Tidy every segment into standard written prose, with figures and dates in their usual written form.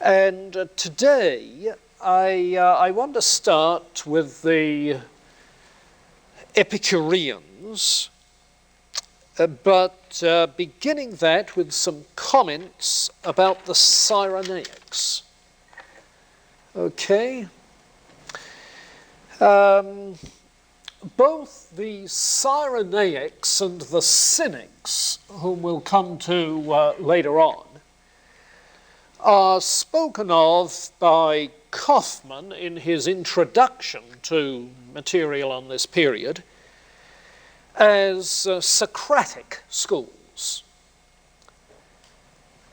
And today I want to start with the Epicureans, but beginning that with some comments about the Cyrenaics. Okay? Both the Cyrenaics and the Cynics, whom we'll come to later on, are spoken of by Kaufmann in his introduction to material on this period as Socratic schools.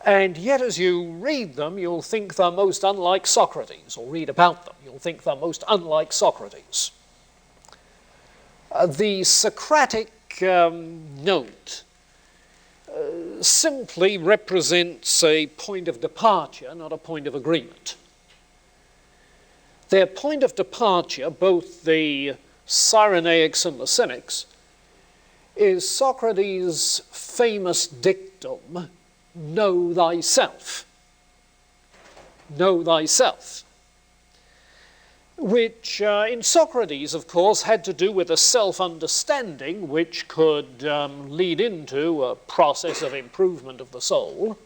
And yet as you read them, you'll think they're most unlike Socrates, or read about them, you'll think they're most unlike Socrates. The Socratic note simply represents a point of departure, not a point of agreement. Their point of departure, both the Cyrenaics and the Cynics, is Socrates' famous dictum, know thyself. Know thyself. Which in Socrates, of course, had to do with a self-understanding which could lead into a process of improvement of the soul.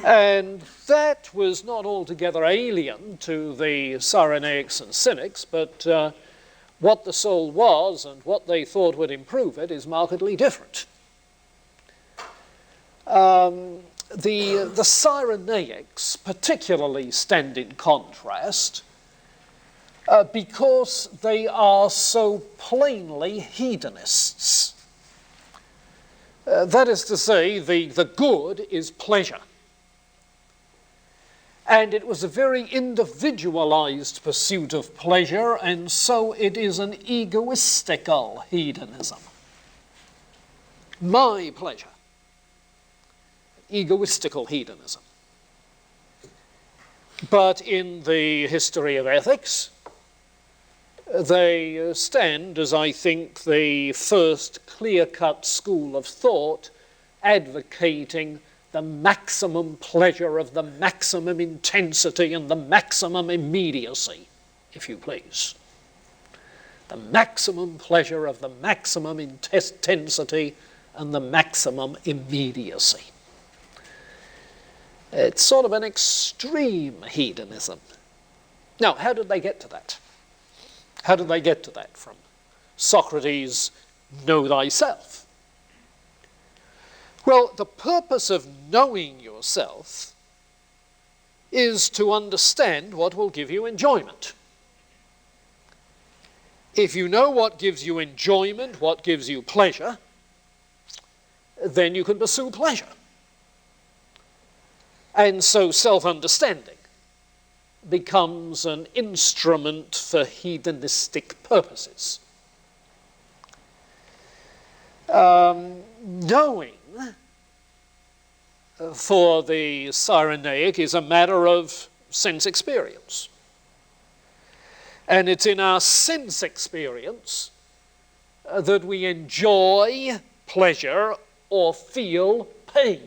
And that was not altogether alien to the Cyrenaics and Cynics, but what the soul was and what they thought would improve it is markedly different. The Cyrenaics particularly stand in contrast because they are so plainly hedonists. That is to say, the good is pleasure. And it was a very individualized pursuit of pleasure, and so it is an egoistical hedonism. My pleasure. Egoistical hedonism. But in the history of ethics, they stand as, I think, the first clear-cut school of thought advocating the maximum pleasure of the maximum intensity and the maximum immediacy, if you please. The maximum pleasure of the maximum intensity and the maximum immediacy. It's sort of an extreme hedonism. Now, how did they get to that? How did they get to that from Socrates' know thyself? Well, the purpose of knowing yourself is to understand what will give you enjoyment. If you know what gives you enjoyment, what gives you pleasure, then you can pursue pleasure. And so self-understanding becomes an instrument for hedonistic purposes. Knowing for the Cyrenaic is a matter of sense experience. And it's in our sense experience that we enjoy pleasure or feel pain.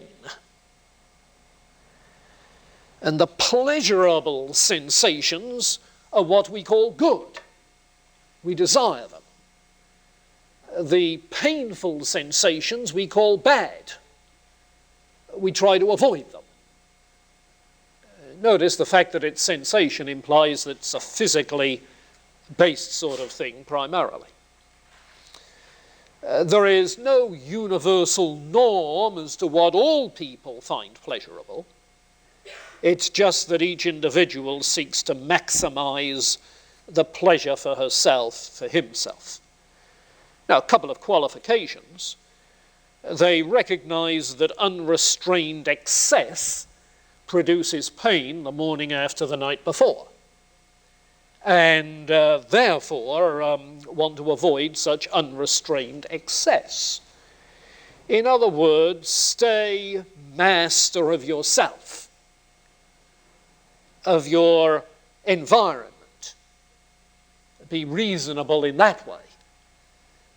And the pleasurable sensations are what we call good. We desire them. The painful sensations we call bad. We try to avoid them. Notice the fact that it's sensation implies that it's a physically based sort of thing primarily. There is no universal norm as to what all people find pleasurable. It's just that each individual seeks to maximize the pleasure for herself, for himself. Now, a couple of qualifications. They recognize that unrestrained excess produces pain the morning after the night before, and therefore want to avoid such unrestrained excess. In other words, stay master of yourself, of your environment. Be reasonable in that way.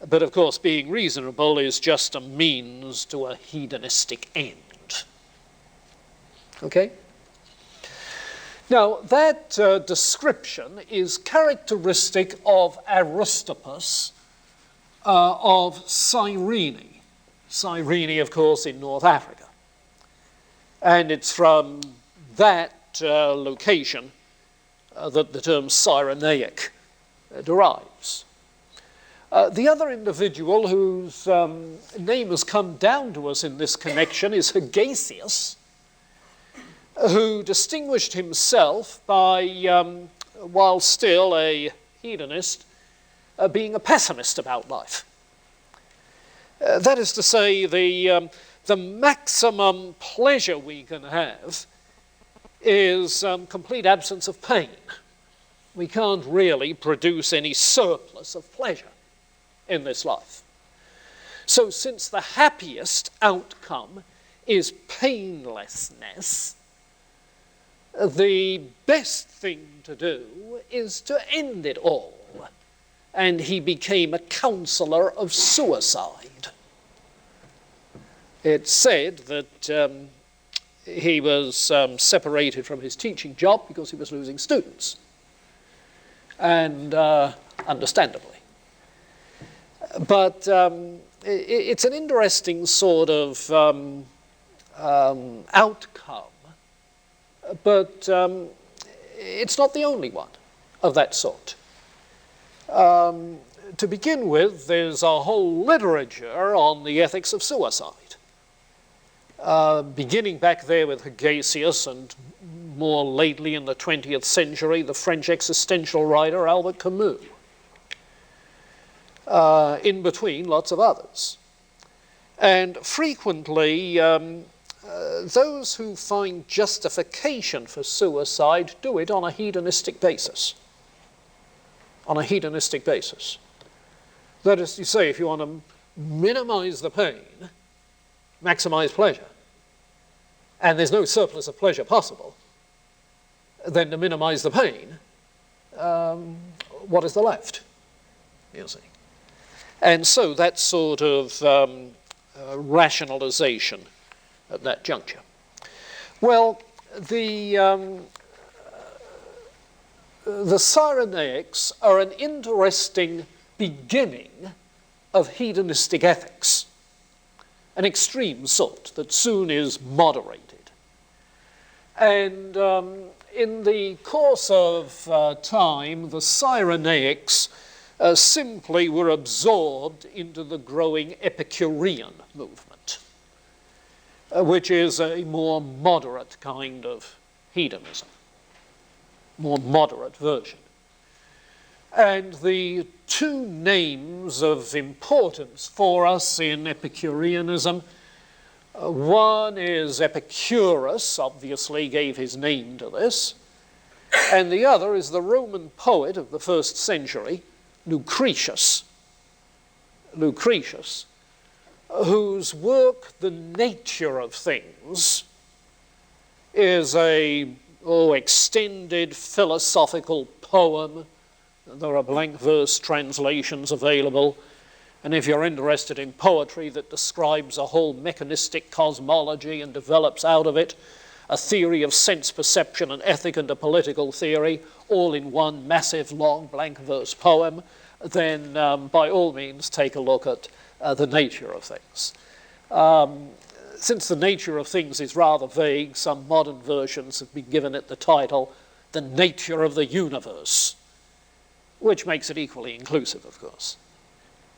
But of course, being reasonable is just a means to a hedonistic end. Okay? Now, that description is characteristic of Aristippus of Cyrene. Cyrene, of course, in North Africa. And it's from that location that the term Cyrenaic derives. The other individual whose name has come down to us in this connection is Hegesias, who distinguished himself by, while still a hedonist, being a pessimist about life. That is to say, the maximum pleasure we can have is complete absence of pain. We can't really produce any surplus of pleasure in this life. So since the happiest outcome is painlessness, the best thing to do is to end it all. And he became a counselor of suicide. It's said that he was separated from his teaching job because he was losing students. And understandably. But it's an interesting sort of outcome, but it's not the only one of that sort. To begin with, there's a whole literature on the ethics of suicide, beginning back there with Hegesias and more lately in the 20th century, the French existential writer Albert Camus. In between, lots of others. And frequently, those who find justification for suicide do it on a hedonistic basis. On a hedonistic basis. That is to say, if you want to minimize the pain, maximize pleasure, and there's no surplus of pleasure possible, then to minimize the pain, what is the left? You see. And so that sort of rationalization at that juncture. Well, the Cyrenaics are an interesting beginning of hedonistic ethics, an extreme sort that soon is moderated. And in the course of time, the Cyrenaics simply were absorbed into the growing Epicurean movement, which is a more moderate kind of hedonism, more moderate version. And the two names of importance for us in Epicureanism, one is Epicurus, obviously gave his name to this, and the other is the Roman poet of the 1st century, Lucretius, whose work, The Nature of Things, is a extended philosophical poem. There are blank verse translations available, and if you're interested in poetry that describes a whole mechanistic cosmology and develops out of it a theory of sense perception, an ethic and a political theory, all in one massive, long, blank verse poem, then by all means take a look at The Nature of Things. Since The Nature of Things is rather vague, some modern versions have been given it the title, The Nature of the Universe, which makes it equally inclusive, of course.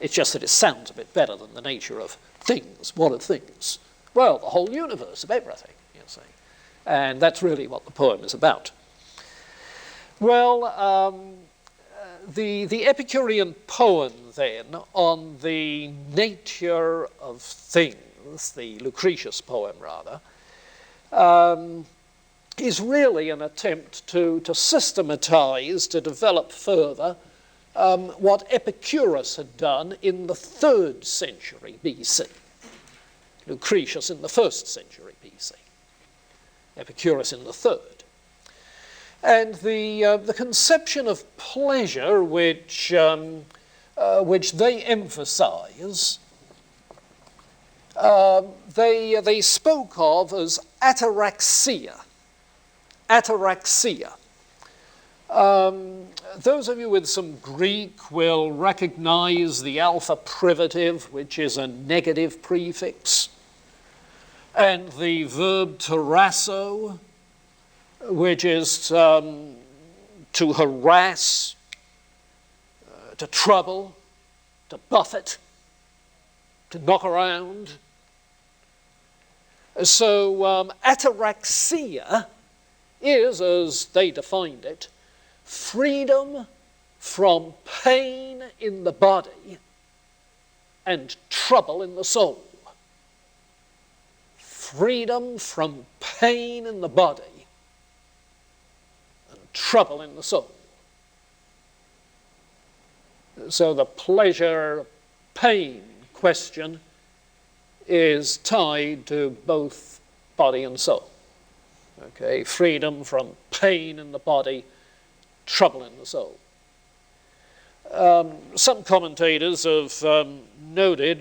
It's just that it sounds a bit better than The Nature of Things. What are things? Well, the whole universe of everything, you see. And that's really what the poem is about. Well, the Epicurean poem, then, on the nature of things, the Lucretius poem, rather, is really an attempt to systematize, to develop further what Epicurus had done in the 3rd century BC. Lucretius in the 1st century BC. Epicurus in the 3rd. And the conception of pleasure which they emphasize they spoke of as ataraxia. Ataraxia. Those of you with some Greek will recognize the alpha privative, which is a negative prefix, and the verb tarasso, which is to harass, to trouble, to buffet, to knock around. So ataraxia is, as they defined it, freedom from pain in the body and trouble in the soul. Freedom from pain in the body and trouble in the soul. So the pleasure-pain question is tied to both body and soul. Okay, freedom from pain in the body, trouble in the soul. Some commentators have noted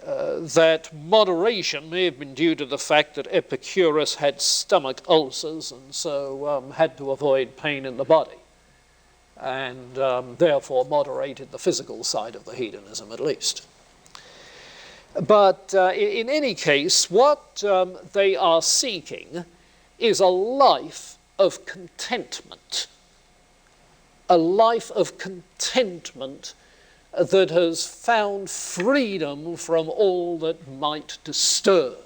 that moderation may have been due to the fact that Epicurus had stomach ulcers and so had to avoid pain in the body, and therefore moderated the physical side of the hedonism at least. But in any case, what they are seeking is a life of contentment. A life of contentment that has found freedom from all that might disturb,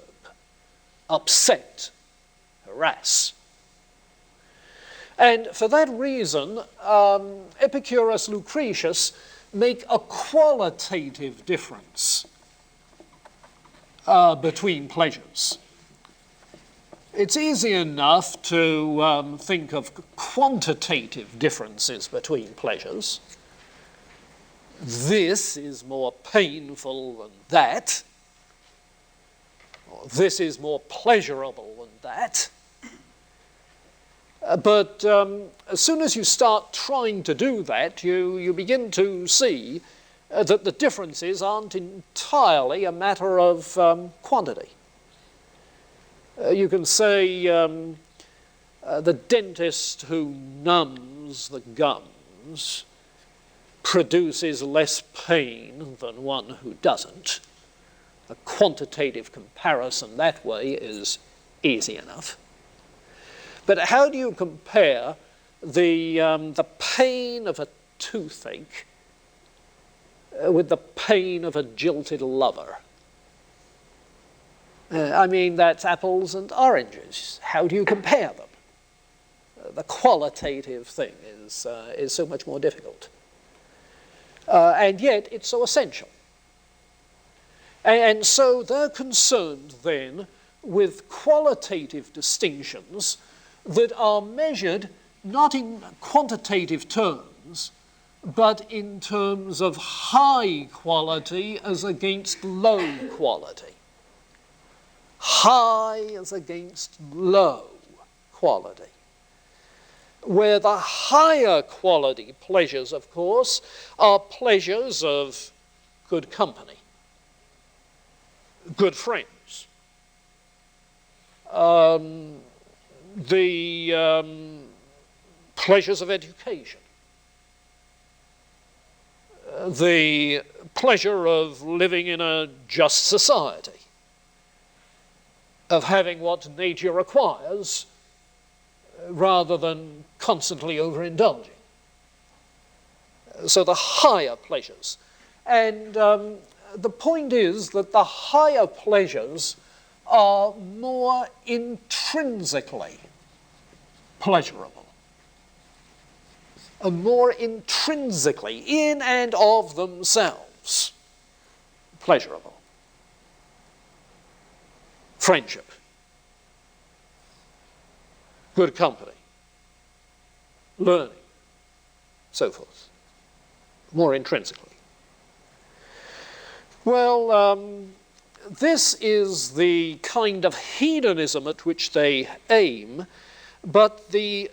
upset, harass. And for that reason, Epicurus, Lucretius make a qualitative difference between pleasures. It's easy enough to think of quantitative differences between pleasures. This is more painful than that, or this is more pleasurable than that. But as soon as you start trying to do that, you begin to see that the differences aren't entirely a matter of quantity. You can say the dentist who numbs the gums produces less pain than one who doesn't. A quantitative comparison that way is easy enough. But how do you compare the pain of a toothache with the pain of a jilted lover? I mean, that's apples and oranges. How do you compare them? The qualitative thing is so much more difficult. And yet it's so essential. And so they're concerned then with qualitative distinctions that are measured not in quantitative terms, but in terms of high quality as against low quality. High as against low quality. Where the higher quality pleasures, of course, are pleasures of good company, good friends, the pleasures of education, the pleasure of living in a just society, of having what nature requires rather than constantly overindulging. So the higher pleasures. And the point is that the higher pleasures are more intrinsically pleasurable. And more intrinsically, in and of themselves, pleasurable. Friendship, good company, learning, so forth, more intrinsically. Well, this is the kind of hedonism at which they aim, but the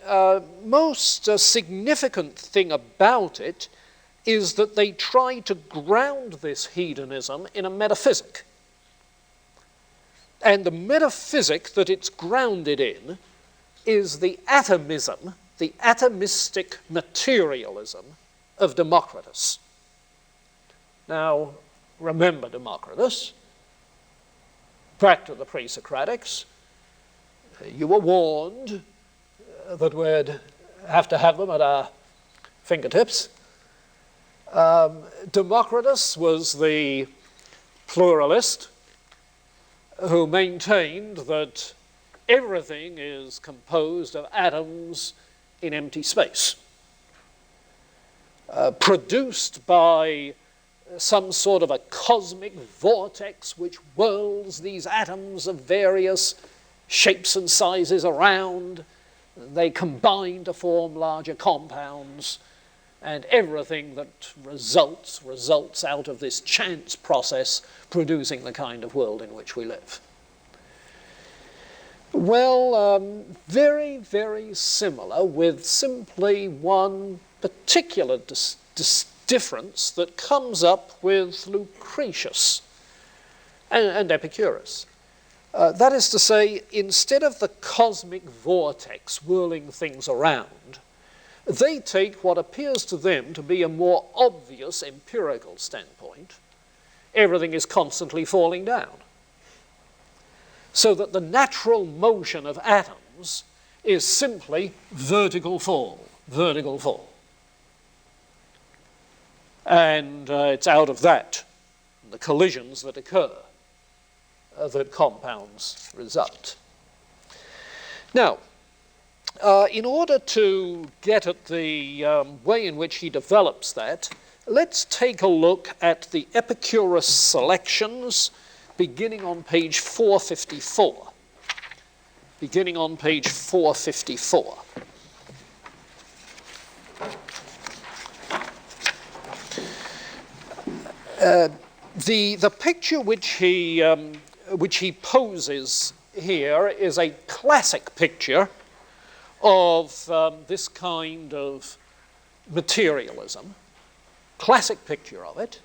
most significant thing about it is that they try to ground this hedonism in a metaphysic. And the metaphysic that it's grounded in is the atomism, the atomistic materialism of Democritus. Now, remember Democritus. Back to the pre-Socratics. You were warned that we'd have to have them at our fingertips. Democritus was the pluralist who maintained that everything is composed of atoms in empty space, produced by some sort of a cosmic vortex which whirls these atoms of various shapes and sizes around. They combine to form larger compounds, and everything that results out of this chance process, producing the kind of world in which we live. Well, very, very similar, with simply one particular difference that comes up with Lucretius and Epicurus. That is to say, instead of the cosmic vortex whirling things around, they take what appears to them to be a more obvious empirical standpoint. Everything is constantly falling down. So that the natural motion of atoms is simply vertical fall, vertical fall. And it's out of that, the collisions that occur, that compounds result. Now, in order to get at the way in which he develops that, let's take a look at the Epicurus selections beginning on page 454. Beginning on page 454. The picture which he poses here is a classic picture of this kind of materialism, classic picture of it.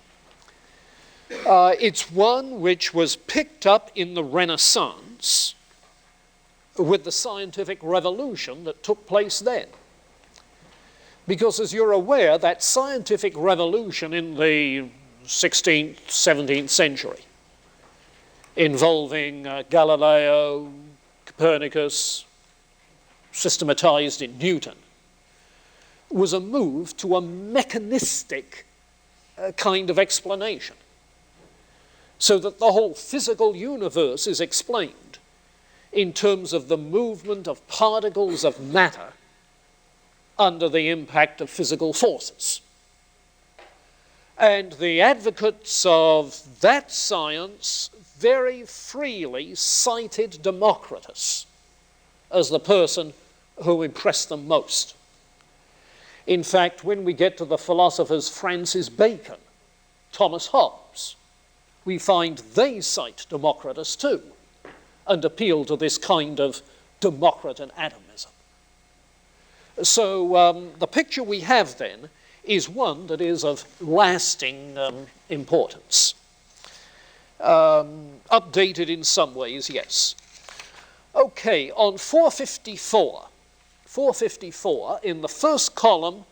It's one which was picked up in the Renaissance with the scientific revolution that took place then. Because as you're aware, that scientific revolution in the 16th, 17th century, involving Galileo, Copernicus, systematized in Newton, was a move to a mechanistic kind of explanation, so that the whole physical universe is explained in terms of the movement of particles of matter under the impact of physical forces. And the advocates of that science very freely cited Democritus as the person who impressed them most. In fact, when we get to the philosophers Francis Bacon, Thomas Hobbes, we find they cite Democritus too, and appeal to this kind of Democritan atomism. So the picture we have then is one that is of lasting importance. Updated in some ways, yes. Okay, on 454, in the first column,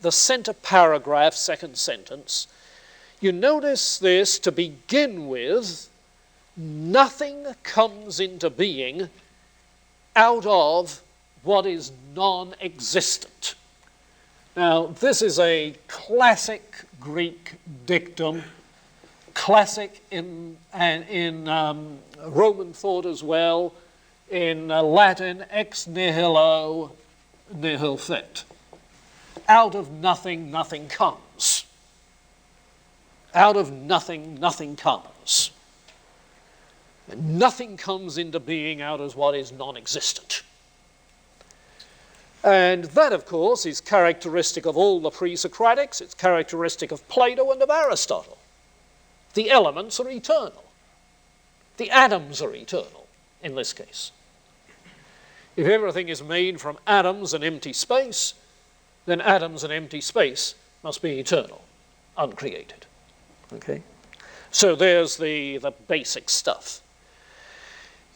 the center paragraph, second sentence, you notice this to begin with, nothing comes into being out of what is non-existent. Now, this is a classic Greek dictum, classic in Roman thought as well, in Latin, ex nihilo nihil fit. Out of nothing, nothing comes. Out of nothing, nothing comes. And nothing comes into being out of what is non-existent. And that, of course, is characteristic of all the pre-Socratics. It's characteristic of Plato and of Aristotle. The elements are eternal. The atoms are eternal, in this case. If everything is made from atoms and empty space, then atoms and empty space must be eternal, uncreated. Okay? So there's the basic stuff.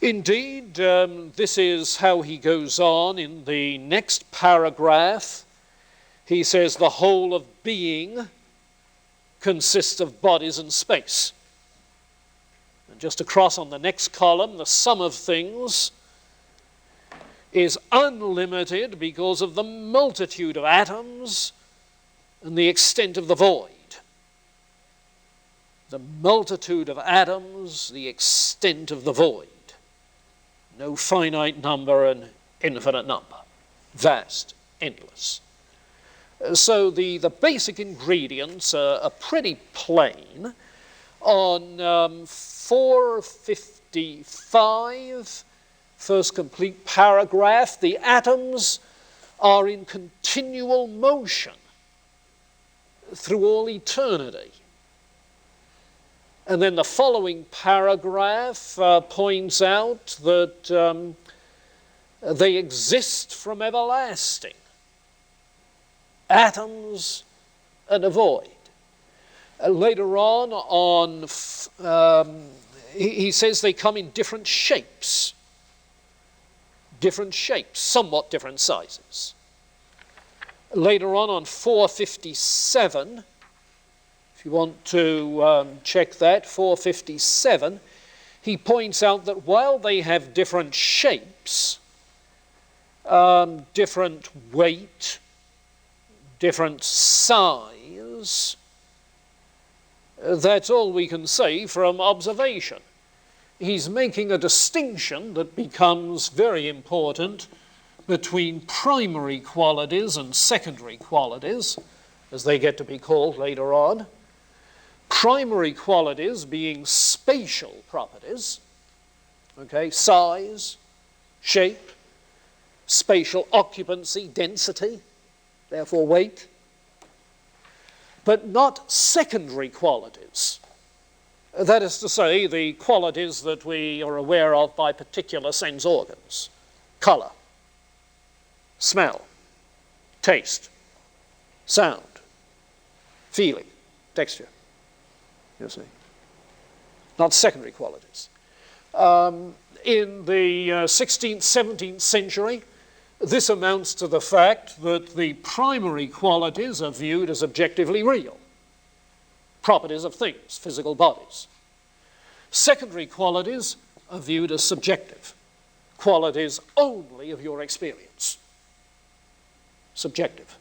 Indeed, this is how he goes on in the next paragraph. He says the whole of being consists of bodies and space. And just across on the next column, the sum of things is unlimited because of the multitude of atoms and the extent of the void. The multitude of atoms, the extent of the void. No finite number and infinite number. Vast, endless. So the basic ingredients are pretty plain. On 455, first complete paragraph, the atoms are in continual motion through all eternity. And then the following paragraph points out that they exist from everlasting. Atoms and a void. Later on he says they come in different shapes. Different shapes, somewhat different sizes. Later on 457, if you want to check that, 457, he points out that while they have different shapes, different weight, different size, that's all we can say from observation. He's making a distinction that becomes very important between primary qualities and secondary qualities, as they get to be called later on. Primary qualities being spatial properties, okay, size, shape, spatial occupancy, density, therefore weight, but not secondary qualities. That is to say, the qualities that we are aware of by particular sense organs. Color, smell, taste, sound, feeling, texture, you see. Not secondary qualities. In the 16th, 17th century, this amounts to the fact that the primary qualities are viewed as objectively real. Properties of things, physical bodies. Secondary qualities are viewed as subjective. Qualities only of your experience. Subjective.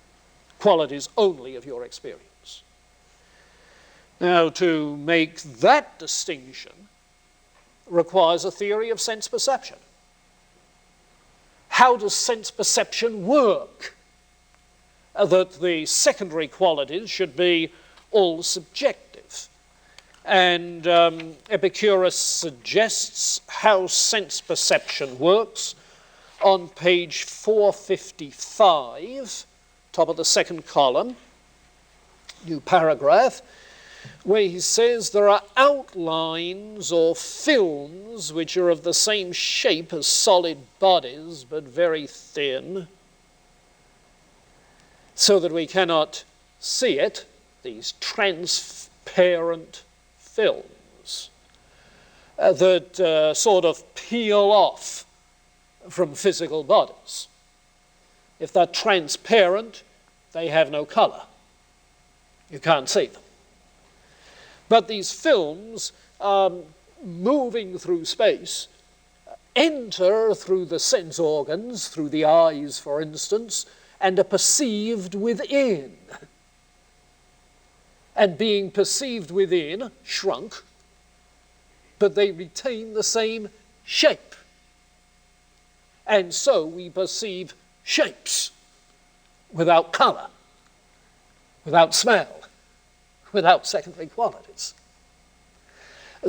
Qualities only of your experience. Now, to make that distinction requires a theory of sense perception. How does sense perception work? That the secondary qualities should be all subjective. And Epicurus suggests how sense perception works on page 455, top of the second column, new paragraph, where he says there are outlines or films which are of the same shape as solid bodies but very thin, so that we cannot see it, these transparent films that sort of peel off from physical bodies. If they're transparent, they have no color. You can't see them. But these films, moving through space, enter through the sense organs, through the eyes, for instance, and are perceived within. And being perceived within, shrunk, but they retain the same shape. And so we perceive shapes without color, without smell, without secondary qualities.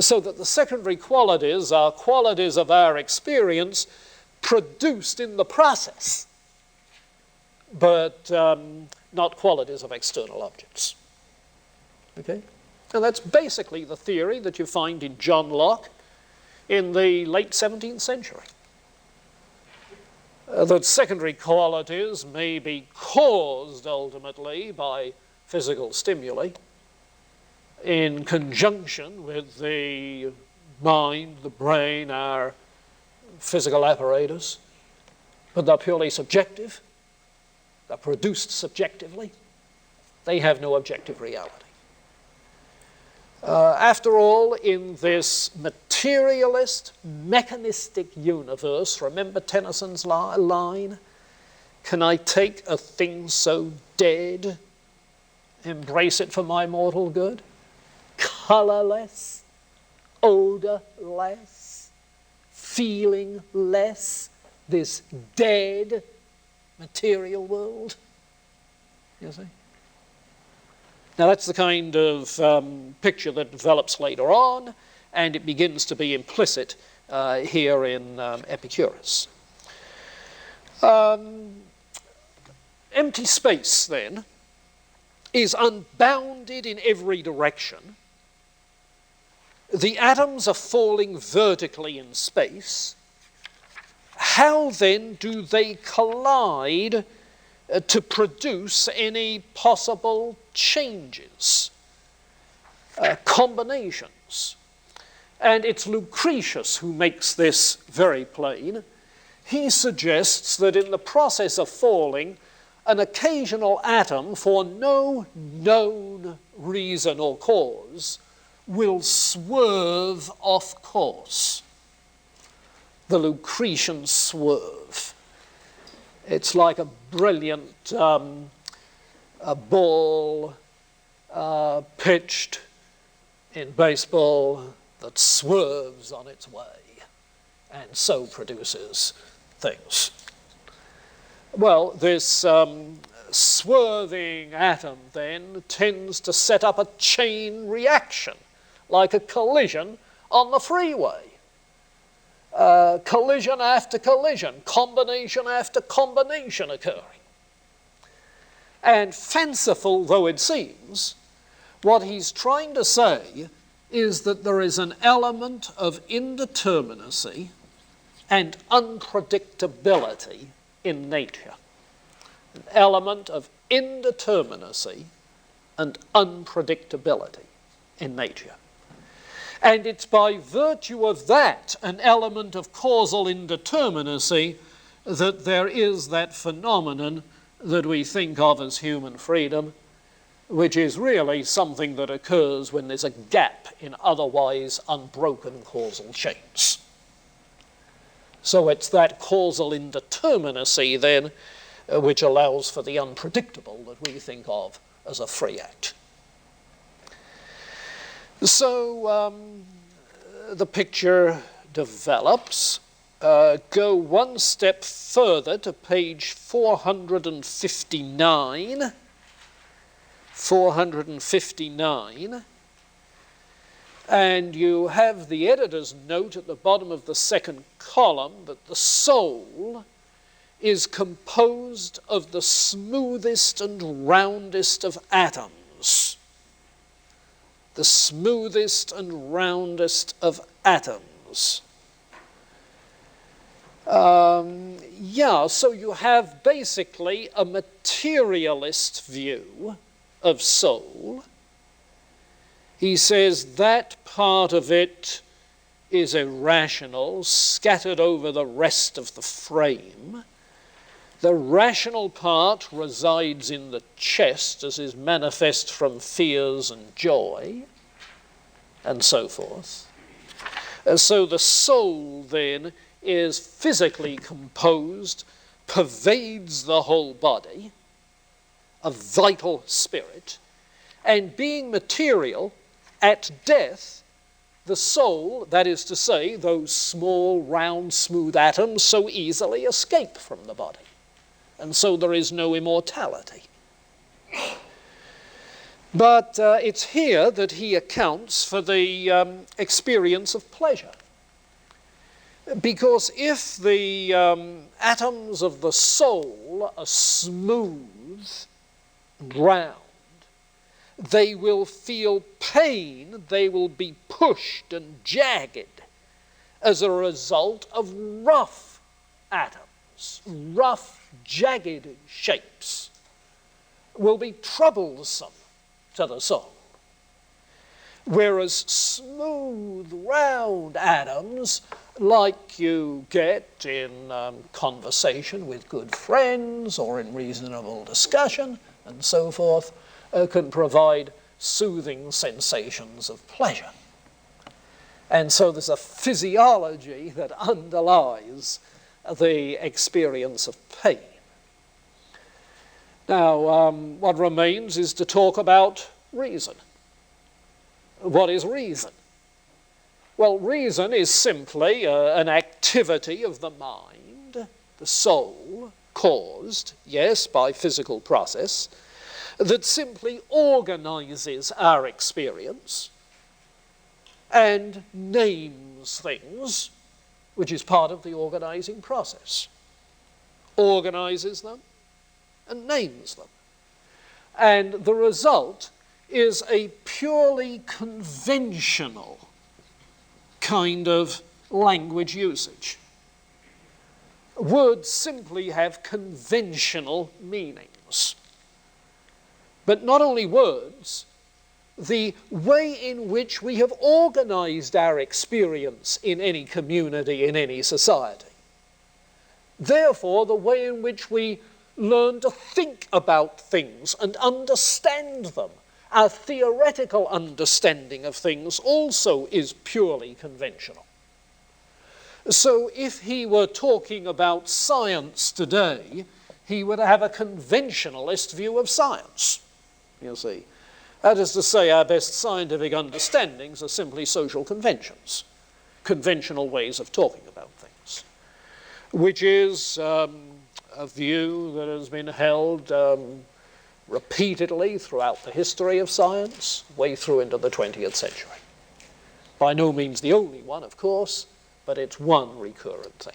So that the secondary qualities are qualities of our experience produced in the process, but not qualities of external objects. Okay? And that's basically the theory that you find in John Locke in the late 17th century. That secondary qualities may be caused ultimately by physical stimuli in conjunction with the mind, the brain, our physical apparatus, but they're purely subjective. They're produced subjectively. They have no objective reality. After all, in this materialist, mechanistic universe, remember Tennyson's line, can I take a thing so dead, embrace it for my mortal good? Colorless, odorless, feelingless, this dead material world, you see? Now that's the kind of picture that develops later on, and it begins to be implicit here in Epicurus. Empty space, then, is unbounded in every direction. The atoms are falling vertically in space. How then do they collide to produce any possible changes, combinations? And it's Lucretius who makes this very plain. He suggests that in the process of falling, an occasional atom, for no known reason or cause, will swerve off course. The Lucretian swerve. It's like a brilliant ball pitched in baseball that swerves on its way and so produces things. Well, this swerving atom then tends to set up a chain reaction, like a collision on the freeway. Collision after collision, combination after combination occurring. And fanciful though it seems, what he's trying to say is that there is an element of indeterminacy and unpredictability in nature. An element of indeterminacy and unpredictability in nature. And it's by virtue of that, an element of causal indeterminacy, that there is that phenomenon that we think of as human freedom, which is really something that occurs when there's a gap in otherwise unbroken causal chains. So it's that causal indeterminacy then which allows for the unpredictable that we think of as a free act. So the picture develops. Go one step further to page 459. 459. And you have the editor's note at the bottom of the second column that the soul is composed of the smoothest and roundest of atoms. The smoothest and roundest of atoms. So you have basically a materialist view of soul. He says that part of it is irrational, scattered over the rest of the frame. The rational part resides in the chest, as is manifest from fears and joy, and so forth. And so the soul, then, is physically composed, pervades the whole body, a vital spirit, and being material, at death, the soul, that is to say, those small, round, smooth atoms so easily escape from the body. And so there is no immortality. But it's here that he accounts for the experience of pleasure. Because if the atoms of the soul are smooth, round, they will feel pain, they will be pushed and jagged as a result of rough atoms, rough, jagged shapes will be troublesome to the soul. Whereas smooth, round atoms like you get in conversation with good friends or in reasonable discussion and so forth, can provide soothing sensations of pleasure. And so there's a physiology that underlies the experience of pain. Now, what remains is to talk about reason. What is reason? Well, reason is simply an activity of the mind, the soul, caused, yes, by physical process, that simply organizes our experience and names things, which is part of the organizing process. Organizes them and names them. And the result is a purely conventional kind of language usage. Words simply have conventional meanings. But not only words, the way in which we have organized our experience in any community, in any society. Therefore, the way in which we learn to think about things and understand them, our theoretical understanding of things also is purely conventional. So if he were talking about science today, he would have a conventionalist view of science, you see. That is to say, our best scientific understandings are simply social conventions, conventional ways of talking about things, which is a view that has been held repeatedly throughout the history of science, way through into the 20th century. By no means the only one, of course, but it's one recurrent thing.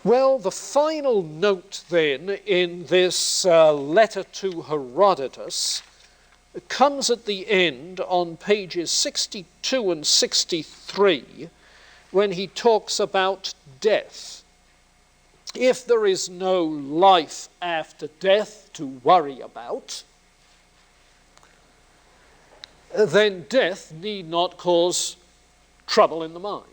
Well, the final note then in this letter to Herodotus comes at the end on pages 62 and 63 when he talks about death. If there is no life after death to worry about, then death need not cause trouble in the mind.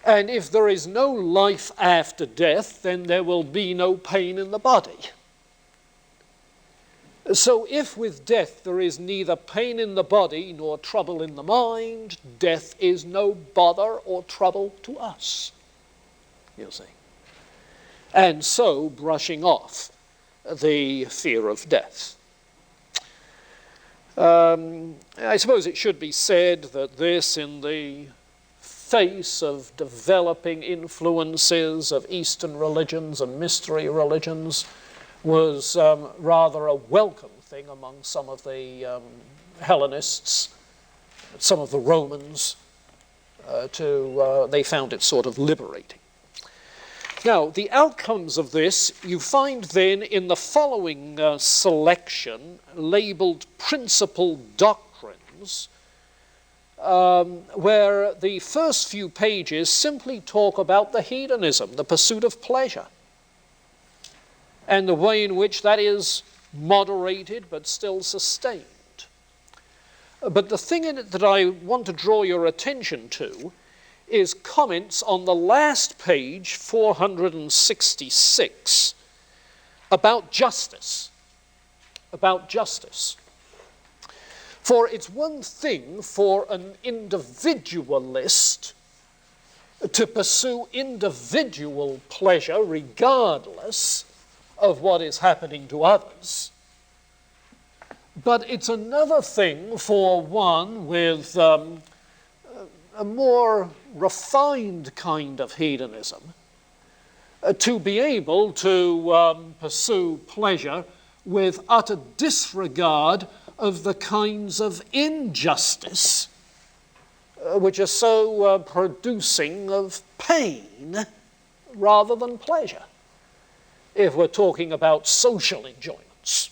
And if there is no life after death, then there will be no pain in the body. So if with death there is neither pain in the body nor trouble in the mind, death is no bother or trouble to us, you see. And so brushing off the fear of death. I suppose it should be said that this, in the face of developing influences of Eastern religions and mystery religions, was rather a welcome thing among some of the Hellenists, some of the Romans. They found it sort of liberating. Now, the outcomes of this you find then in the following selection, labeled Principal Doctrines, where the first few pages simply talk about the hedonism, the pursuit of pleasure, and the way in which that is moderated but still sustained. But the thing in it that I want to draw your attention to is comments on the last page, 466, about justice. About justice. For it's one thing for an individualist to pursue individual pleasure regardless of what is happening to others. But it's another thing for one with a more refined kind of hedonism to be able to pursue pleasure with utter disregard of the kinds of injustice which are so producing of pain rather than pleasure. If we're talking about social enjoyments,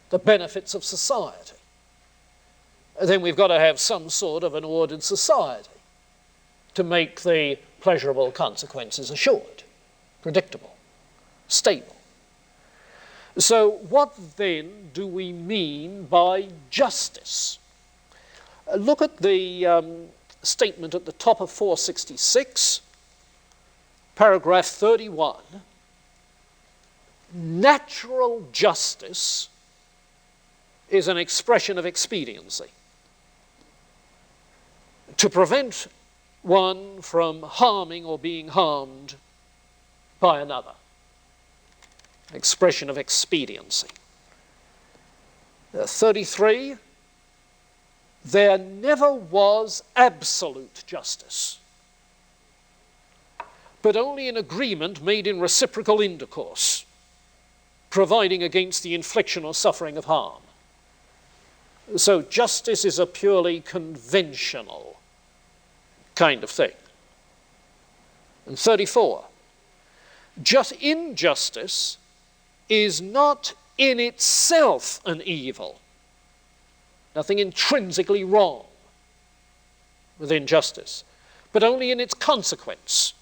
the benefits of society, then we've got to have some sort of an ordered society to make the pleasurable consequences assured, predictable, stable. So what then do we mean by justice? Look at the statement at the top of 466, paragraph 31. Natural justice is an expression of expediency. To prevent one from harming or being harmed by another. Expression of expediency. 33, there never was absolute justice, but only an agreement made in reciprocal intercourse, providing against the infliction or suffering of harm. So justice is a purely conventional kind of thing. And 34, injustice is not in itself an evil. Nothing intrinsically wrong with injustice, but only in its consequence,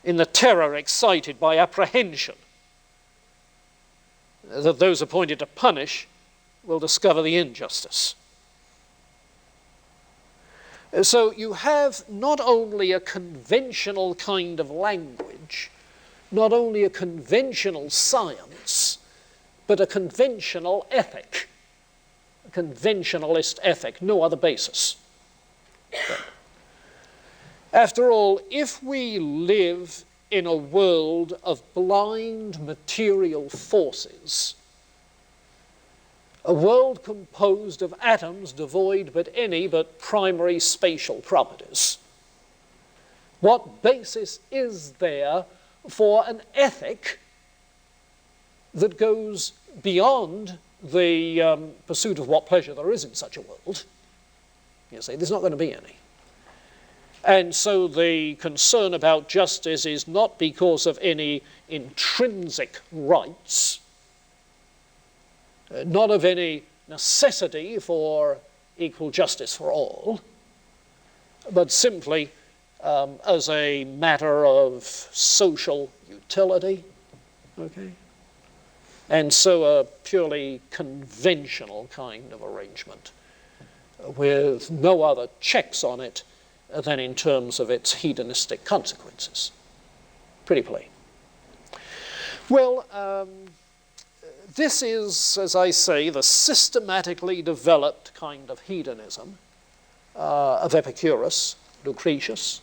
in the terror excited by apprehension that those appointed to punish will discover the injustice. So you have not only a conventional kind of language, not only a conventional science, but a conventional ethic, a conventionalist ethic, no other basis. After all, if we live in a world of blind material forces, a world composed of atoms devoid of any but primary spatial properties, what basis is there for an ethic that goes beyond the pursuit of what pleasure there is in such a world? You see, there's not going to be any. And so the concern about justice is not because of any intrinsic rights, not of any necessity for equal justice for all, but simply as a matter of social utility, okay? And so a purely conventional kind of arrangement with no other checks on it than in terms of its hedonistic consequences. Pretty plain. Well, this is, as I say, the systematically developed kind of hedonism of Epicurus, Lucretius,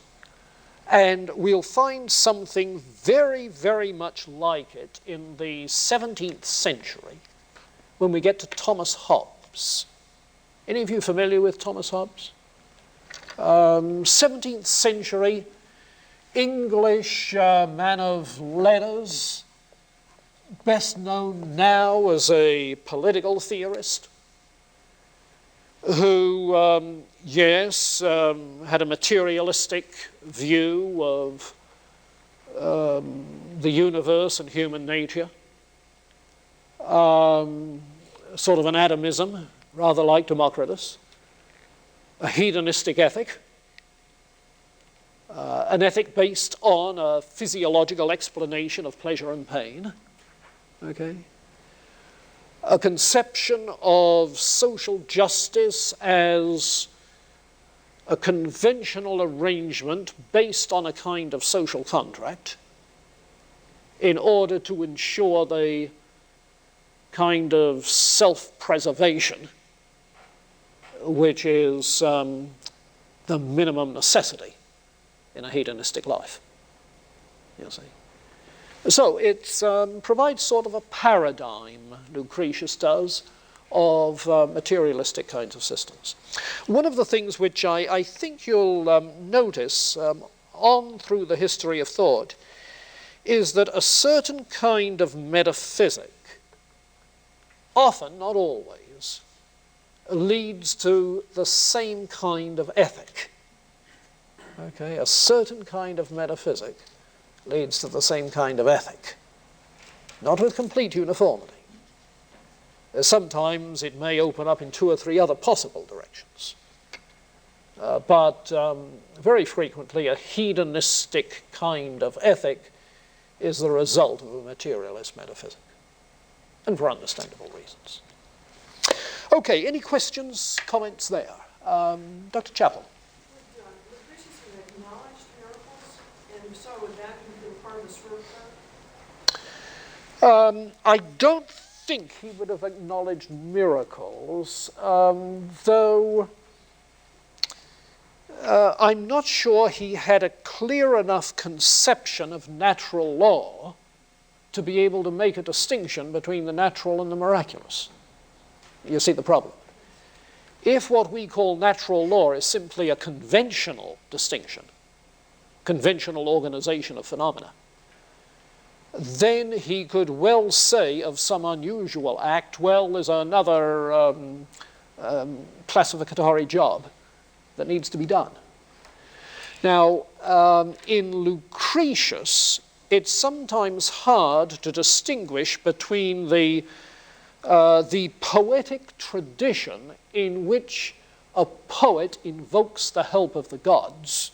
and we'll find something very, very much like it in the 17th century when we get to Thomas Hobbes. Any of you familiar with Thomas Hobbes? 17th century English man of letters, best known now as a political theorist, who, had a materialistic view of the universe and human nature, sort of an atomism, rather like Democritus, a hedonistic ethic, an ethic based on a physiological explanation of pleasure and pain, okay? A conception of social justice as a conventional arrangement based on a kind of social contract in order to ensure the kind of self-preservation which is the minimum necessity in a hedonistic life, you see. So it provides sort of a paradigm, Lucretius does, of materialistic kinds of systems. One of the things which I think you'll notice on through the history of thought is that a certain kind of metaphysic, often, not always, leads to the same kind of ethic. Okay, a certain kind of metaphysic leads to the same kind of ethic, not with complete uniformity. Sometimes it may open up in 2 or 3 other possible directions, but very frequently a hedonistic kind of ethic is the result of a materialist metaphysic, and for understandable reasons. Okay, any questions, comments there? Dr. Chappell. Would Christians have acknowledged miracles? And if so, would that have been part of the swerve code? I don't think he would have acknowledged miracles, though I'm not sure he had a clear enough conception of natural law to be able to make a distinction between the natural and the miraculous. You see the problem. If what we call natural law is simply a conventional distinction, conventional organization of phenomena, then he could well say of some unusual act, well, there's another classificatory job that needs to be done. Now, in Lucretius, it's sometimes hard to distinguish between the poetic tradition in which a poet invokes the help of the gods,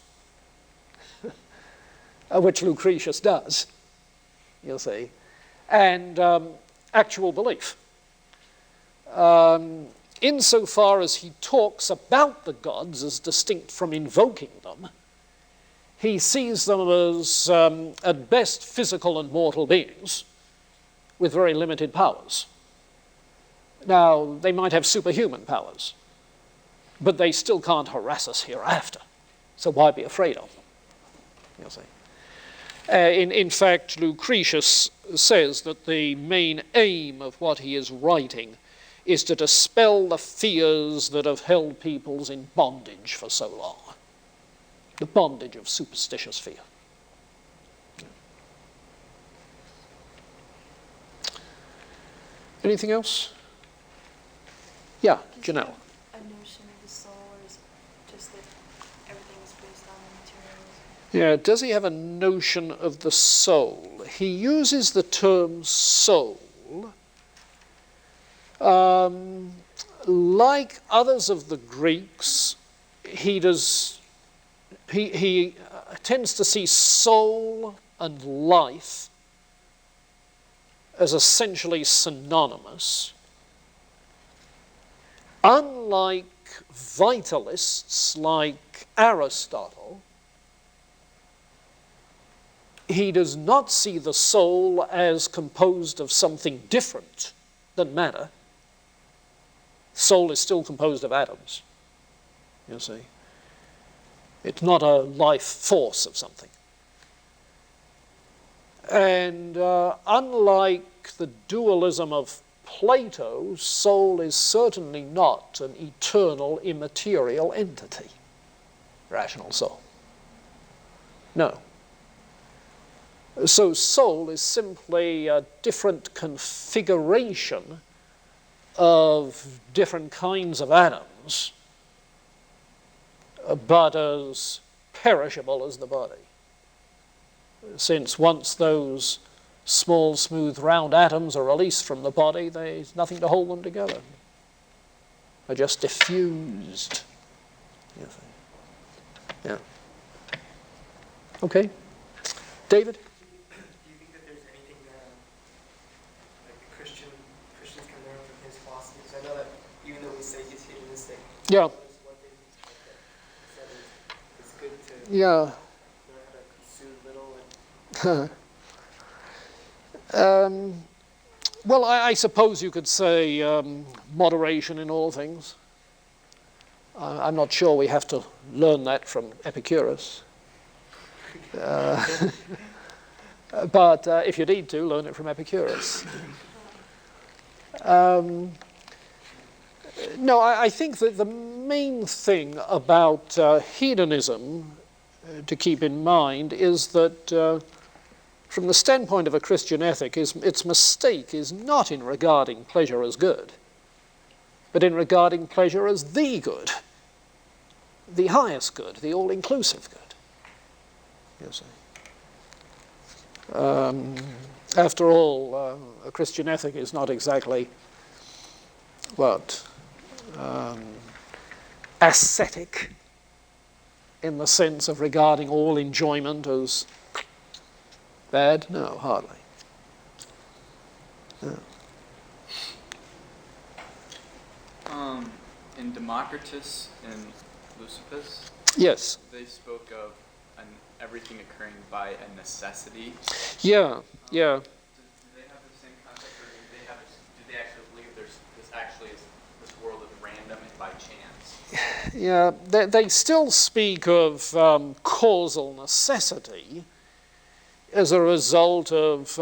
which Lucretius does, you'll see, and actual belief. Insofar as he talks about the gods as distinct from invoking them, he sees them as, at best, physical and mortal beings with very limited powers. Now, they might have superhuman powers, but they still can't harass us hereafter. So why be afraid of them? You'll see. In fact, Lucretius says that the main aim of what he is writing is to dispel the fears that have held peoples in bondage for so long. The bondage of superstitious fear. Anything else? Yeah, Janelle. A notion of the soul, or is it just that everything is based on the materials? Yeah, does he have a notion of the soul? He uses the term soul. Like others of the Greeks, he tends to see soul and life as essentially synonymous. Unlike vitalists like Aristotle, he does not see the soul as composed of something different than matter. Soul is still composed of atoms, you see. It's not a life force of something. And unlike the dualism of Plato, soul is certainly not an eternal, immaterial entity. Rational soul. No. So soul is simply a different configuration of different kinds of atoms, but as perishable as the body. Since once those small, smooth, round atoms are released from the body, there's nothing to hold them together. They're just diffused. Yeah. Okay. David? Do you think that there's anything like Christians can learn from his philosophy? Because I know that even though we say he's hedonistic, Yeah. there's one thing he said it's good to Yeah. learn how to consume little and Well, I suppose you could say moderation in all things. I'm not sure we have to learn that from Epicurus. But if you need to, learn it from Epicurus. No, I think that the main thing about hedonism to keep in mind is that from the standpoint of a Christian ethic, its mistake is not in regarding pleasure as good, but in regarding pleasure as the good, the highest good, the all-inclusive good. You see. After all, a Christian ethic is not exactly ascetic in the sense of regarding all enjoyment as bad? No, hardly. No. in Democritus and Leucippus, Yes. they spoke of everything occurring by a necessity. Yeah, yeah. Do they have the same concept, or do they actually believe this world is random and by chance? Yeah, they still speak of causal necessity as a result of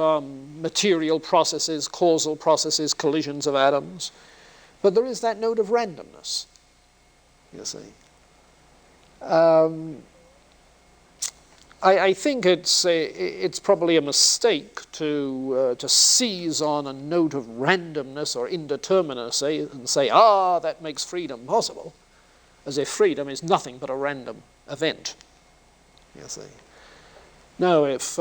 material processes, causal processes, collisions of atoms. But there is that note of randomness, you see. I think it's probably a mistake to seize on a note of randomness or indeterminacy and say, that makes freedom possible, as if freedom is nothing but a random event, you see. No, if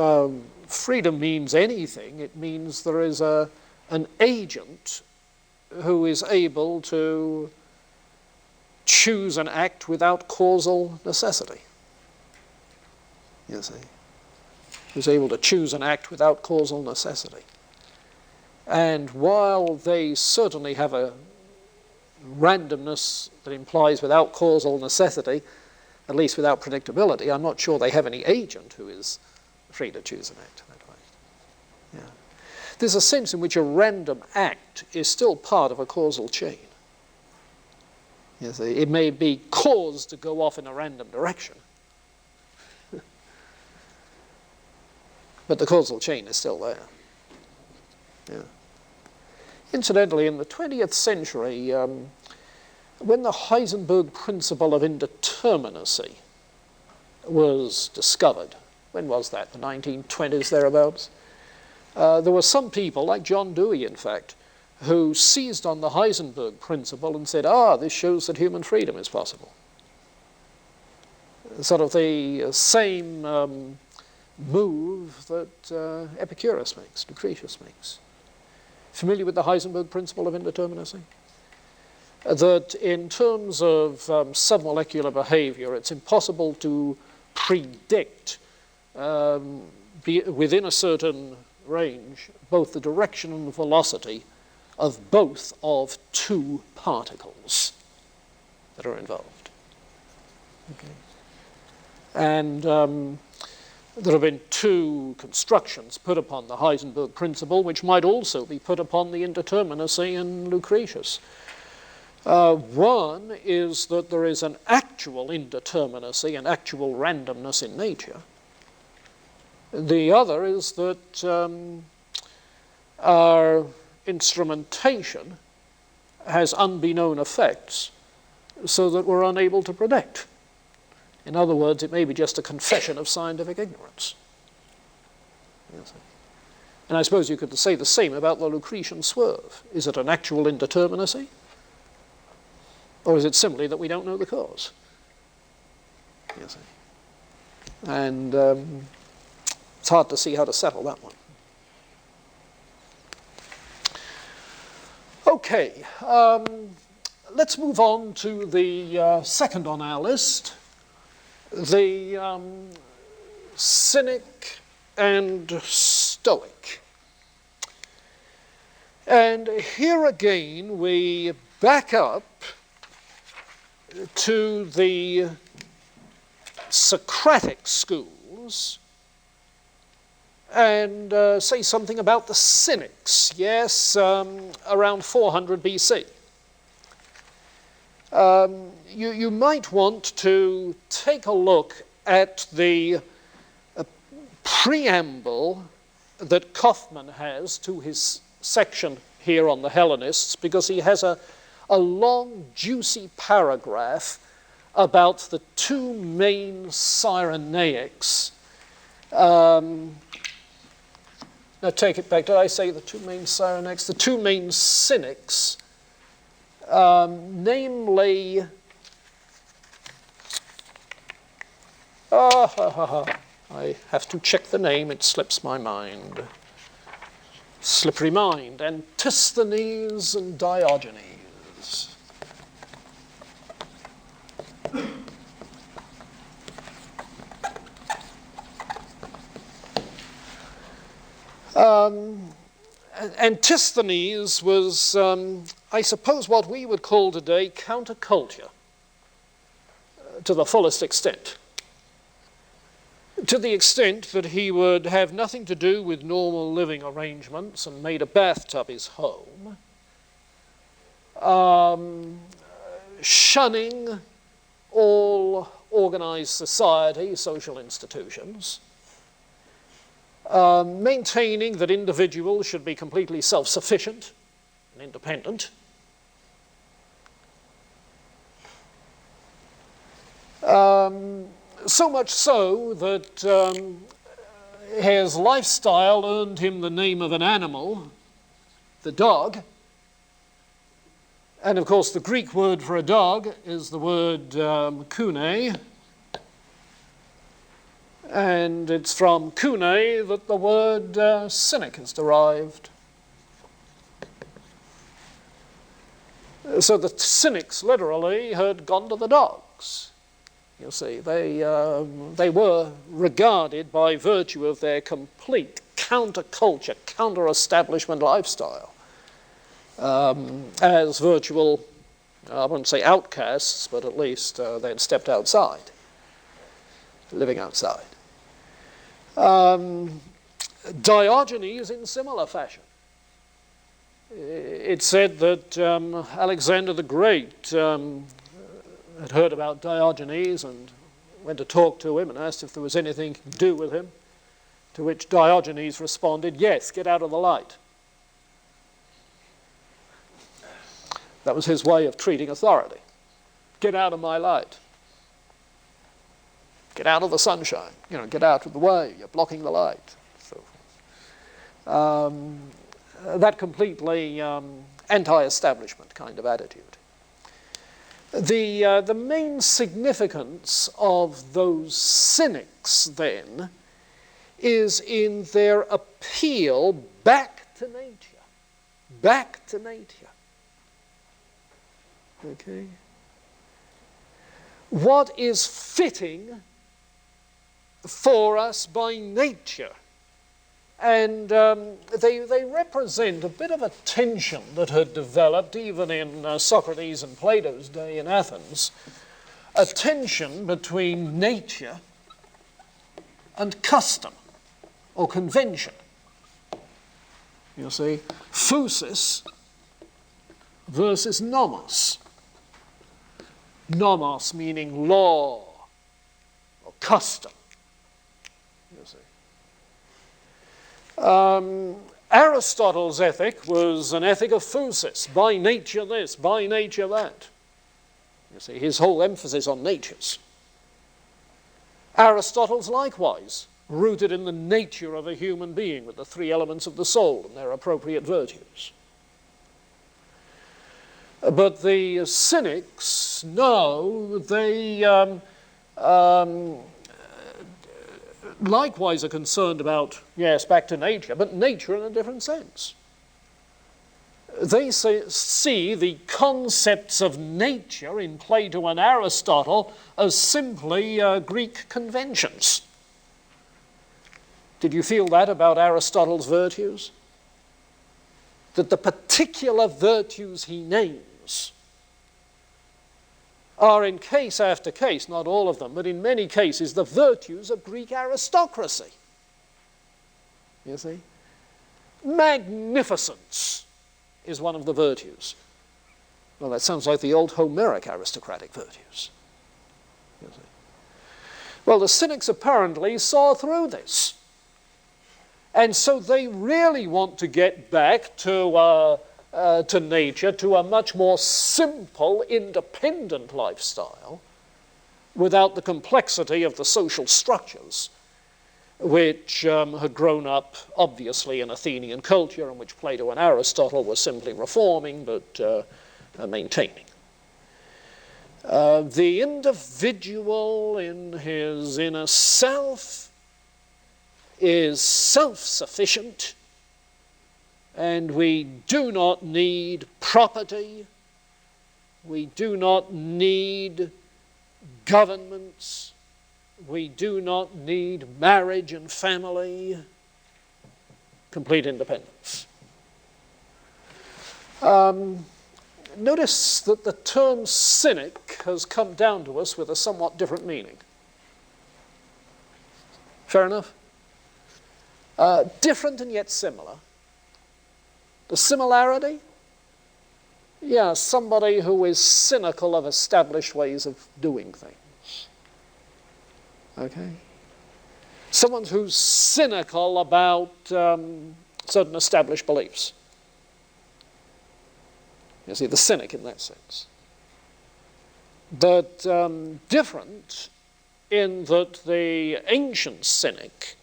freedom means anything, it means there is an agent who is able to choose an act without causal necessity. You see, who's able to choose an act without causal necessity. And while they certainly have a randomness that implies without causal necessity, at least without predictability, I'm not sure they have any agent who is free to choose an act that way. Yeah. There's a sense in which a random act is still part of a causal chain. You see, it may be caused to go off in a random direction, but the causal chain is still there. Yeah. Incidentally, in the 20th century, when the Heisenberg principle of indeterminacy was discovered, when was that, the 1920s, thereabouts? There were some people, like John Dewey, in fact, who seized on the Heisenberg principle and said, this shows that human freedom is possible. Sort of the same move that Epicurus makes, Lucretius makes. Familiar with the Heisenberg principle of indeterminacy? That in terms of submolecular behavior, it's impossible to predict within a certain range both the direction and the velocity of both of two particles that are involved. Okay. And there have been two constructions put upon the Heisenberg principle, which might also be put upon the indeterminacy in Lucretius. One is that there is an actual indeterminacy and actual randomness in nature. The other is that our instrumentation has unbeknown effects so that we're unable to predict. In other words, it may be just a confession of scientific ignorance. Yes. And I suppose you could say the same about the Lucretian swerve. Is it an actual indeterminacy? Or is it simply that we don't know the cause? Yes. And it's hard to see how to settle that one. Okay, let's move on to the second on our list, the Cynic and Stoic. And here again we back up to the Socratic schools and say something about the Cynics, yes, around 400 BC. You might want to take a look at the preamble that Kaufmann has to his section here on the Hellenists, because he has a long, juicy paragraph about the two main Cyrenaics. Now take it back. Did I say the two main Cyrenaics? The two main Cynics, namely, I have to check the name, it slips my mind. Slippery mind. Antisthenes and Diogenes. Antisthenes was I suppose, what we would call today counterculture to the fullest extent. To the extent that he would have nothing to do with normal living arrangements and made a bathtub his home, shunning all organized society, social institutions, maintaining that individuals should be completely self-sufficient and independent, so much so that his lifestyle earned him the name of an animal, the dog. And of course, the Greek word for a dog is the word kune. And it's from kune that the word cynic is derived. So the cynics literally had gone to the dogs. You see, they were regarded by virtue of their complete counterculture, counter-establishment lifestyle as virtual, I wouldn't say outcasts, but at least they had stepped outside, living outside. Diogenes in similar fashion. It's said that Alexander the Great had heard about Diogenes and went to talk to him and asked if there was anything he could do with him, to which Diogenes responded, "Yes, get out of the light." That was his way of treating authority. Get out of my light. Get out of the sunshine. Get out of the way. You're blocking the light. So, that completely anti-establishment kind of attitude. The main significance of those cynics, then, is in their appeal back to nature. Back to nature. Okay? What is fitting for us by nature? And they represent a bit of a tension that had developed even in Socrates and Plato's day in Athens, a tension between nature and custom or convention. You see, phusis versus nomos. Nomos meaning law or custom. You see. Aristotle's ethic was an ethic of phusis, by nature this, by nature that. You see, his whole emphasis on natures. Aristotle's likewise rooted in the nature of a human being with the three elements of the soul and their appropriate virtues. But the cynics, no, they likewise are concerned about, yes, back to nature, but nature in a different sense. They see the concepts of nature in Plato and Aristotle as simply Greek conventions. Did you feel that about Aristotle's virtues? That the particular virtues he names are in case after case, not all of them, but in many cases, the virtues of Greek aristocracy. You see? Magnificence is one of the virtues. Well, that sounds like the old Homeric aristocratic virtues. You see? Well, the cynics apparently saw through this. And so they really want to get back to nature, to a much more simple, independent lifestyle, without the complexity of the social structures, which had grown up, obviously, in Athenian culture, and which Plato and Aristotle were simply reforming, but maintaining. The individual in his inner self is self-sufficient, and we do not need property, we do not need governments, we do not need marriage and family, complete independence. notice that the term cynic has come down to us with a somewhat different meaning. Fair enough? Different and yet similar. The similarity? Yeah, somebody who is cynical of established ways of doing things. Okay? Someone who's cynical about certain established beliefs. You see, the cynic in that sense. But different in that the ancient cynic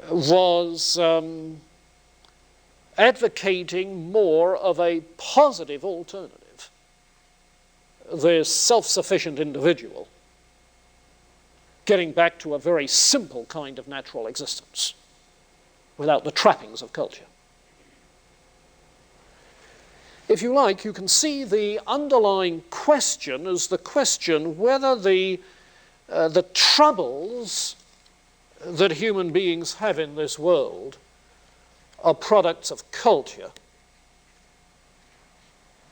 was advocating more of a positive alternative. The self-sufficient individual getting back to a very simple kind of natural existence without the trappings of culture. If you like, you can see the underlying question as the question whether the troubles that human beings have in this world are products of culture,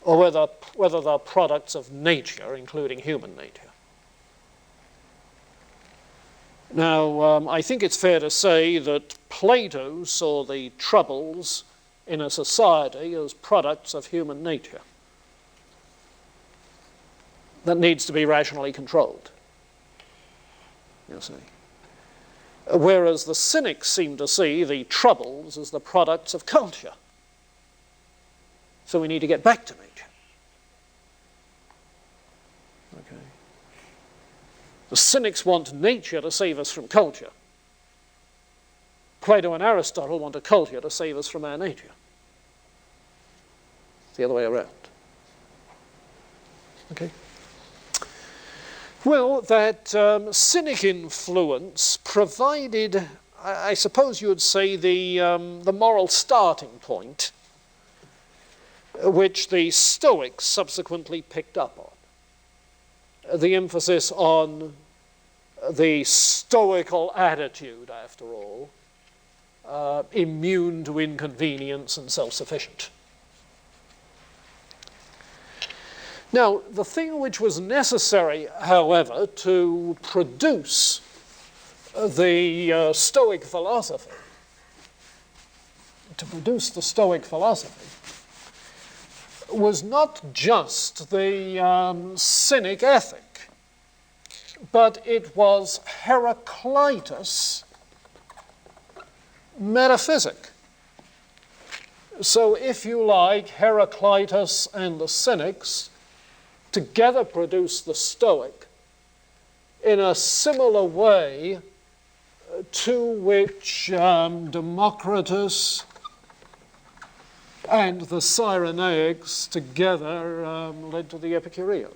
or whether they're products of nature, including human nature. Now, I think it's fair to say that Plato saw the troubles in a society as products of human nature that needs to be rationally controlled, you see. Whereas the cynics seem to see the troubles as the products of culture. So we need to get back to nature. Okay. The cynics want nature to save us from culture. Plato and Aristotle want a culture to save us from our nature. It's the other way around. Okay. Well, that cynic influence provided, I suppose you would say, the moral starting point, which the Stoics subsequently picked up on. The emphasis on the stoical attitude, after all, immune to inconvenience and self-sufficient. Now, the thing which was necessary, however, to produce the Stoic philosophy, was not just the cynic ethic, but it was Heraclitus' metaphysic. So, if you like, Heraclitus and the Cynics together produce the Stoic in a similar way to which Democritus and the Cyrenaics together led to the Epicurean.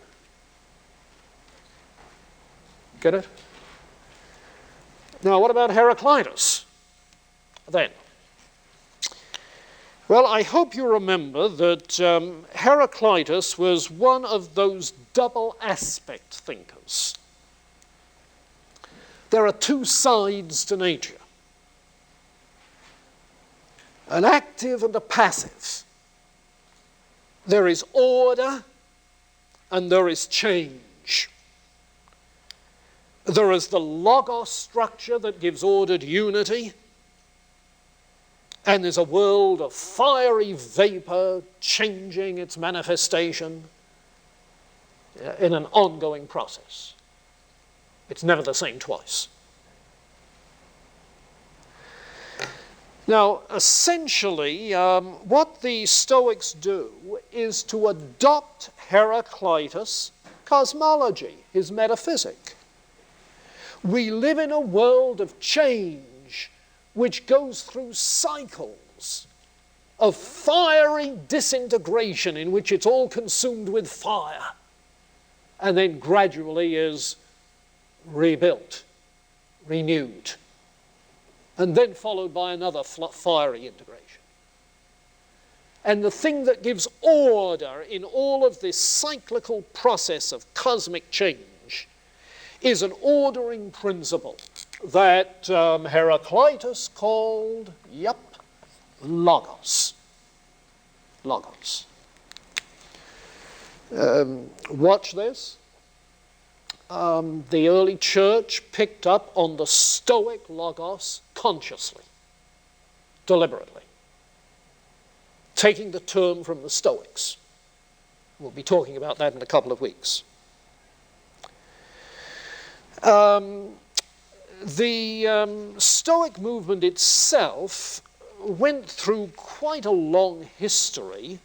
Get it? Now, what about Heraclitus then? Well, I hope you remember that Heraclitus was one of those double aspect thinkers. There are two sides to nature, an active and a passive. There is order and there is change. There is the logos structure that gives ordered unity, and there's a world of fiery vapor changing its manifestation in an ongoing process. It's never the same twice. Now, essentially, what the Stoics do is to adopt Heraclitus' cosmology, his metaphysic. We live in a world of change which goes through cycles of fiery disintegration in which it's all consumed with fire and then gradually is rebuilt, renewed, and then followed by another fiery integration. And the thing that gives order in all of this cyclical process of cosmic change is an ordering principle that Heraclitus called, logos. Logos. Watch this. The early church picked up on the Stoic logos consciously, deliberately, taking the term from the Stoics. We'll be talking about that in a couple of weeks. The Stoic movement itself went through quite a long history.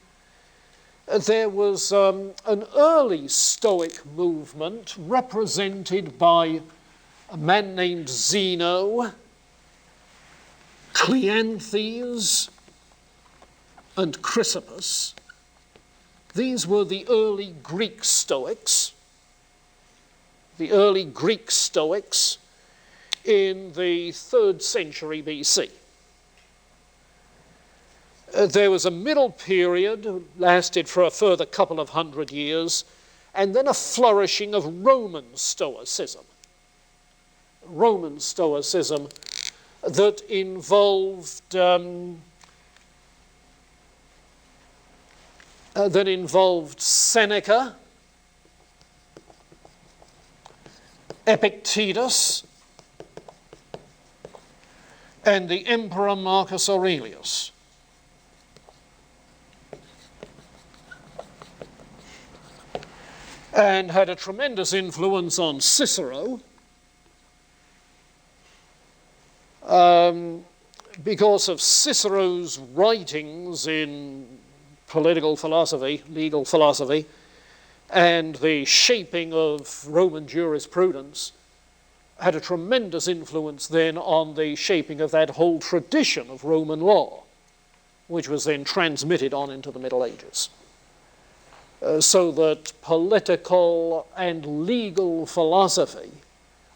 There was an early Stoic movement represented by a man named Zeno, Cleanthes, and Chrysippus. These were the early Greek Stoics. The early Greek Stoics in the 3rd century BC. There was a middle period, lasted for a further couple of hundred years, and then a flourishing of Roman Stoicism. Roman Stoicism that involved Seneca, Epictetus, and the Emperor Marcus Aurelius. And had a tremendous influence on Cicero, because of Cicero's writings in political philosophy, legal philosophy, and the shaping of Roman jurisprudence, had a tremendous influence then on the shaping of that whole tradition of Roman law, which was then transmitted on into the Middle Ages. So that political and legal philosophy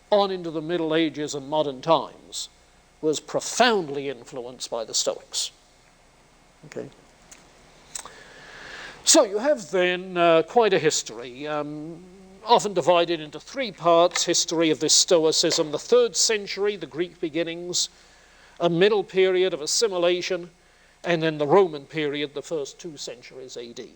on into the Middle Ages and modern times was profoundly influenced by the Stoics. Okay. So you have then quite a history, often divided into 3 parts: history of this Stoicism, the 3rd century, the Greek beginnings, a middle period of assimilation, and then the Roman period, the first 2 centuries AD.